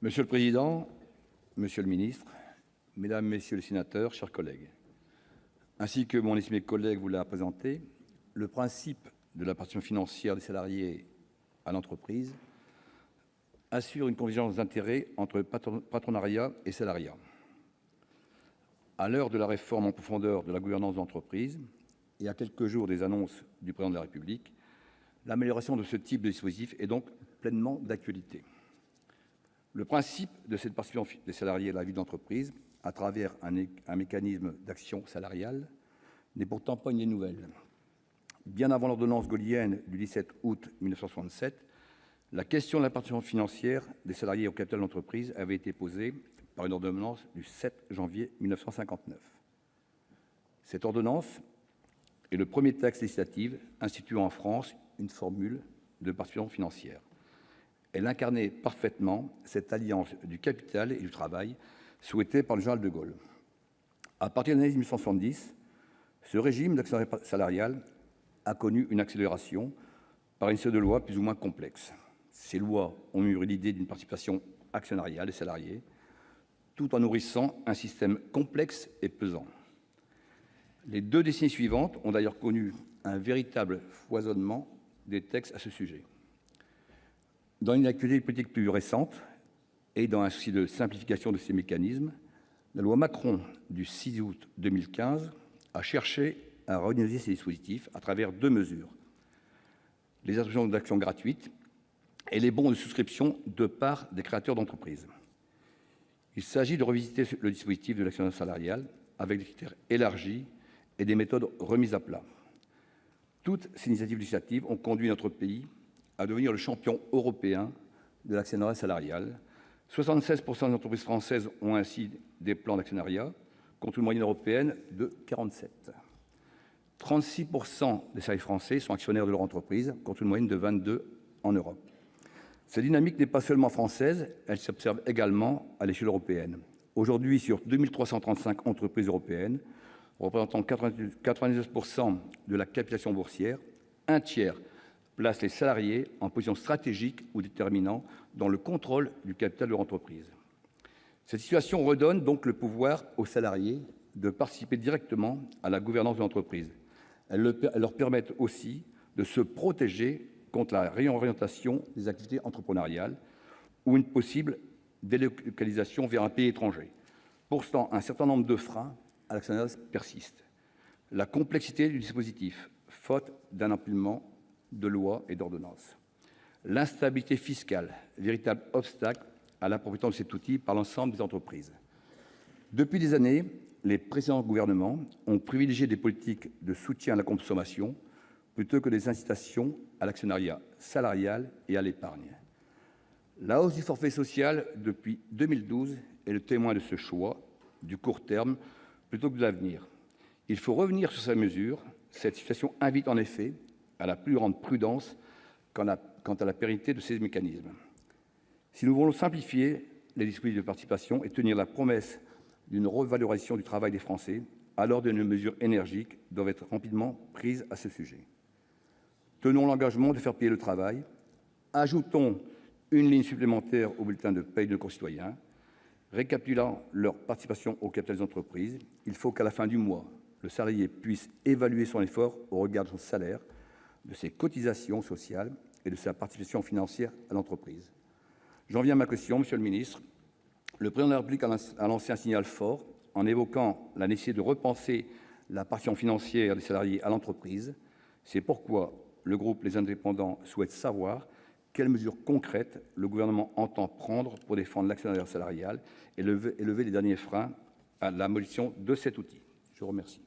Monsieur le président, monsieur le ministre, mesdames, messieurs les sénateurs, chers collègues, ainsi que mon estimé collègue vous l'a présenté, le principe de la participation financière des salariés à l'entreprise assure une convergence d'intérêts entre patronat et salariat. À l'heure de la réforme en profondeur de la gouvernance d'entreprise et à quelques jours des annonces du Président de la République, l'amélioration de ce type de dispositif est donc pleinement d'actualité. Le principe de cette participation des salariés à la vie d'entreprise à travers un mécanisme d'action salariale n'est pourtant pas une idée nouvelle. Bien avant l'ordonnance gaullienne du 17 août 1967, la question de la participation financière des salariés au capital de l'entreprise avait été posée par une ordonnance du 7 janvier 1959. Cette ordonnance est le premier texte législatif instituant en France une formule de participation financière. Elle incarnait parfaitement cette alliance du capital et du travail souhaitée par le général de Gaulle. À partir des années 1970, ce régime d'actionnariat salarial a connu une accélération par une série de lois plus ou moins complexes. Ces lois ont mûri l'idée d'une participation actionnariale des salariés, tout en nourrissant un système complexe et pesant. Les 2 décennies suivantes ont d'ailleurs connu un véritable foisonnement des textes à ce sujet. Dans une actualité politique plus récente et dans un souci de simplification de ces mécanismes, la loi Macron du 6 août 2015 a cherché à redynamiser ces dispositifs à travers 2 mesures, les attributions d'actions gratuites et les bons de souscription de part des créateurs d'entreprises. Il s'agit de revisiter le dispositif de l'actionnariat salarial avec des critères élargis et des méthodes remises à plat. Toutes ces initiatives législatives ont conduit notre pays à devenir le champion européen de l'actionnariat salarial. 76% des entreprises françaises ont ainsi des plans d'actionnariat, contre une moyenne européenne de 47%. 36% des salariés français sont actionnaires de leur entreprise, contre une moyenne de 22% en Europe. Cette dynamique n'est pas seulement française, elle s'observe également à l'échelle européenne. Aujourd'hui, sur 2335 entreprises européennes, représentant 99% de la capitalisation boursière, un tiers place les salariés en position stratégique ou déterminante dans le contrôle du capital de leur entreprise. Cette situation redonne donc le pouvoir aux salariés de participer directement à la gouvernance de l'entreprise. Elle leur permet aussi de se protéger contre la réorientation des activités entrepreneuriales ou une possible délocalisation vers un pays étranger. Pourtant, un certain nombre de freins à l'actionnariat persistent. La complexité du dispositif, faute d'un empilement de lois et d'ordonnances. L'instabilité fiscale, véritable obstacle à l'appropriation de cet outil par l'ensemble des entreprises. Depuis des années, les précédents gouvernements ont privilégié des politiques de soutien à la consommation plutôt que des incitations à l'actionnariat salarial et à l'épargne. La hausse du forfait social depuis 2012 est le témoin de ce choix du court terme plutôt que de l'avenir. Il faut revenir sur ces mesures. Cette situation invite en effet à la plus grande prudence quant à la pérennité de ces mécanismes. Si nous voulons simplifier les dispositifs de participation et tenir la promesse d'une revalorisation du travail des Français, alors de mesures énergiques doivent être rapidement prises à ce sujet. Tenons l'engagement de faire payer le travail, ajoutons une ligne supplémentaire au bulletin de paie de nos concitoyens, récapitulant leur participation au capital des entreprises. Il faut qu'à la fin du mois, le salarié puisse évaluer son effort au regard de son salaire, de ses cotisations sociales et de sa participation financière à l'entreprise. J'en viens à ma question, monsieur le ministre. Le Président de la République a lancé un signal fort en évoquant la nécessité de repenser la participation financière des salariés à l'entreprise. C'est pourquoi le groupe Les Indépendants souhaite savoir quelles mesures concrètes le Gouvernement entend prendre pour défendre l'actionnariat salarial et lever les derniers freins à la modification de cet outil. Je vous remercie.